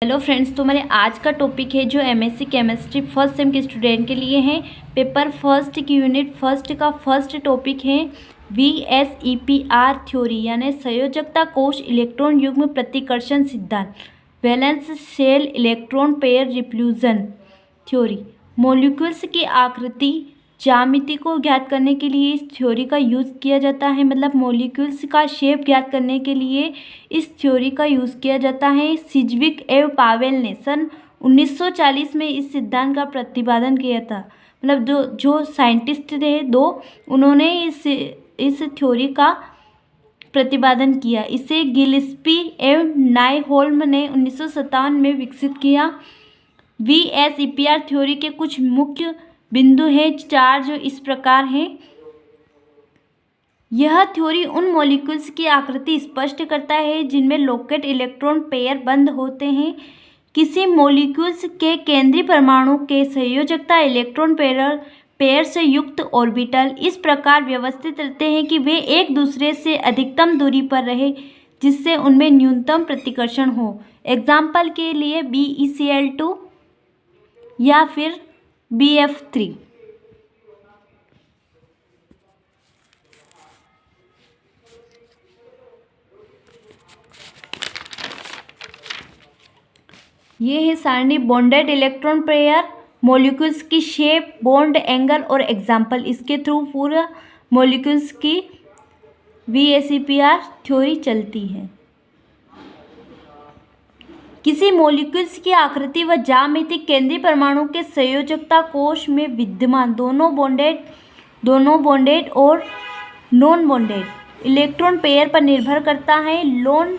Hello friends, तो हमारे आज का टॉपिक है जो एमएससी केमिस्ट्री फर्स्ट सेम के स्टूडेंट के लिए है। पेपर फर्स्ट की यूनिट फर्स्ट का फर्स्ट टॉपिक है VSEPR थ्योरी, यानी संयोजकता कोश इलेक्ट्रॉन युग्म प्रतिकर्षण सिद्धांत, valence shell electron pair repulsion theory. Molecules की आकृति ज्यामिति को ज्ञात करने के लिए इस थ्योरी का यूज़ किया जाता है। मतलब मॉलिक्यूल्स का शेप ज्ञात करने के लिए इस थ्योरी का यूज़ किया जाता है। सिज्विक एवं पावेल ने सन 1940 में इस सिद्धांत का प्रतिपादन किया था। मतलब जो साइंटिस्ट थे दो, उन्होंने इस थ्योरी का प्रतिपादन किया। इसे गिल्स्पी एवं नाइहोल्म ने 1957 में विकसित किया। VSEPR थ्योरी के कुछ मुख्य बिंदु हैं चार, जो इस प्रकार हैं। यह थ्योरी उन मॉलिक्यूल्स की आकृति स्पष्ट करता है जिनमें लोकेट इलेक्ट्रॉन पेयर बंद होते हैं। किसी मॉलिक्यूल्स के केंद्रीय परमाणु के संयोजकता इलेक्ट्रॉन पेयर से युक्त ऑर्बिटल इस प्रकार व्यवस्थित रहते हैं कि वे एक दूसरे से अधिकतम दूरी पर रहे, जिससे उनमें न्यूनतम प्रतिकर्षण हो। एग्जाम्पल के लिए BeCl2 या फिर BF3। ये है सारणी बॉन्डेड इलेक्ट्रॉन पेयर, मॉलिक्यूल्स की शेप, बॉन्ड एंगल और एग्जाम्पल। इसके थ्रू पूरा मॉलिक्यूल्स की VSEPR थ्योरी चलती है। किसी मॉलिक्यूल्स की आकृति व ज्यामिति केंद्रीय परमाणु के संयोजकता कोश में विद्यमान दोनों बॉन्डेड और नॉन बॉन्डेड इलेक्ट्रॉन पेयर पर निर्भर करता है। लोन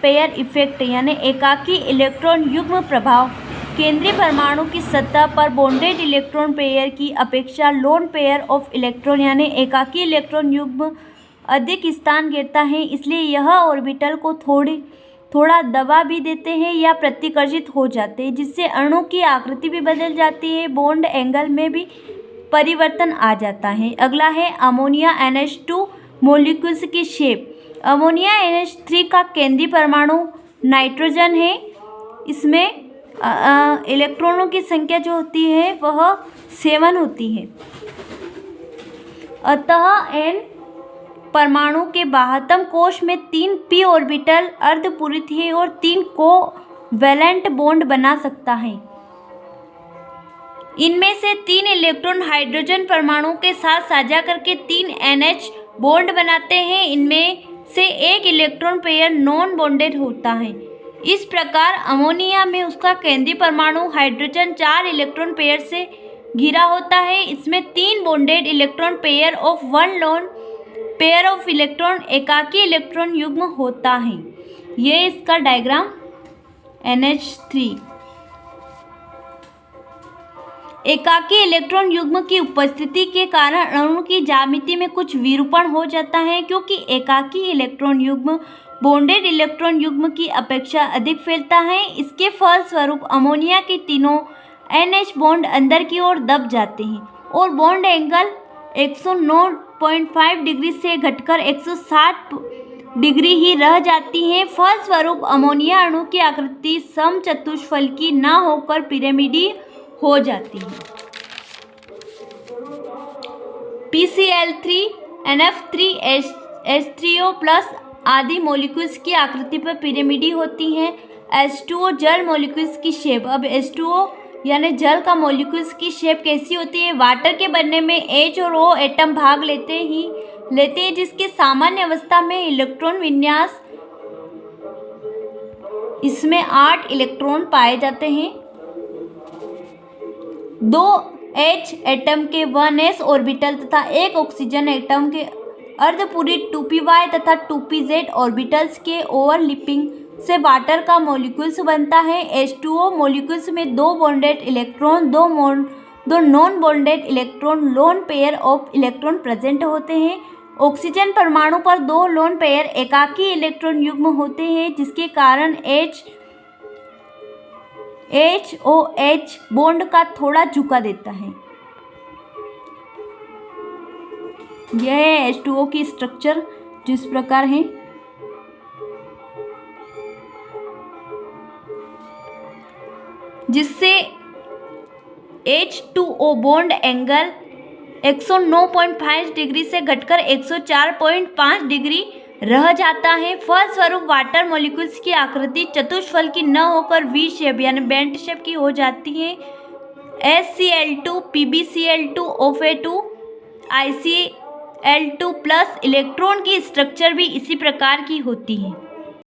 पेयर इफेक्ट यानी एकाकी इलेक्ट्रॉन युग्म प्रभाव केंद्रीय परमाणु की सतह पर बॉन्डेड इलेक्ट्रॉन पेयर की अपेक्षा लोन पेयर ऑफ इलेक्ट्रॉन यानी एकाकी इलेक्ट्रॉन युग्म अधिक स्थान घेरता है। इसलिए यह ऑर्बिटल को थोड़ा दबा भी देते हैं या प्रतिकर्षित हो जाते हैं, जिससे अणु की आकृति भी बदल जाती है, बॉन्ड एंगल में भी परिवर्तन आ जाता है। अगला है अमोनिया NH2 मॉलिक्यूल्स की शेप। अमोनिया NH3 का केंद्रीय परमाणु नाइट्रोजन है। इसमें इलेक्ट्रॉनों की संख्या जो होती है वह 7 होती है। अतः N परमाणु के बाह्यतम कोश में 3 p ऑर्बिटल अर्धपूरित है और 3 कोवैलेंट बॉन्ड बना सकता है। इनमें से 3 इलेक्ट्रॉन हाइड्रोजन परमाणु के साथ साझा करके 3 NH बॉन्ड बनाते हैं। इनमें से एक इलेक्ट्रॉन पेयर नॉन बॉन्डेड होता है। इस प्रकार अमोनिया में उसका केंद्रीय परमाणु हाइड्रोजन 4 इलेक्ट्रॉन पेयर से घिरा होता है। इसमें 3 bonded electron pair of 1 lone pair of electron एकाकी इलेक्ट्रॉन युग्म होता है। ये इसका डायग्राम NH3। एकाकी इलेक्ट्रॉन युग्म की उपस्थिति के कारण अणु की ज्यामिति में कुछ विरूपण हो जाता है, क्योंकि एकाकी इलेक्ट्रॉन युग्म बॉन्डेड इलेक्ट्रॉन युग्म की अपेक्षा अधिक फैलता है। इसके फलस्वरूप अमोनिया के तीनों NH बॉन्ड अंदर की ओर दब जाते हैं और बॉन्ड एंगल 109.5 डिग्री से घटकर 160 डिग्री ही रह जाती है। फलस्वरूप अमोनिया अणु की आकृति समचतुष्फलकी न होकर पिरामिडीय हो जाती है। PCl3 NF3 H3O प्लस आदि मॉलिक्यूल्स की आकृति पर पिरामिडीय होती हैं। H2O जल मॉलिक्यूल्स की शेप। अब H2O यानी जल का मॉलिक्यूल्स की शेप कैसी होती है? वाटर के बनने में H और O एटम भाग लेते हैं, जिसके सामान्य अवस्था में इलेक्ट्रॉन विन्यास इसमें 8 इलेक्ट्रॉन पाए जाते हैं। 2 H एटम के 1s ऑर्बिटल तथा 1 ऑक्सीजन एटम के अर्धपूरित 2py तथा 2pz ऑर्बिटल्स के ओवरलैपिंग से वाटर का मॉलिक्यूल्स बनता है। H2O मॉलिक्यूल्स में 2 bonded electron, 2 non bonded electron, lone pair of electron present होते हैं। ऑक्सीजन परमाणु पर 2 लोन पेयर एकाकी इलेक्ट्रॉन युग्म होते हैं, जिसके कारण HOH बॉन्ड का थोड़ा झुका देता है। यह है H2O की स्ट्रक्चर जिस प्रकार है। जिससे H2O बॉन्ड एंगल 109.5 डिग्री से घटकर 104.5 डिग्री रह जाता है। फलस्वरूप वाटर मॉलिक्यूल्स की आकृति चतुष्फल की न होकर वी शेप यानी बेंट शेप की हो जाती है। HCl2, PbCl2, OF2, ICl2 plus electron की स्ट्रक्चर भी इसी प्रकार की होती है।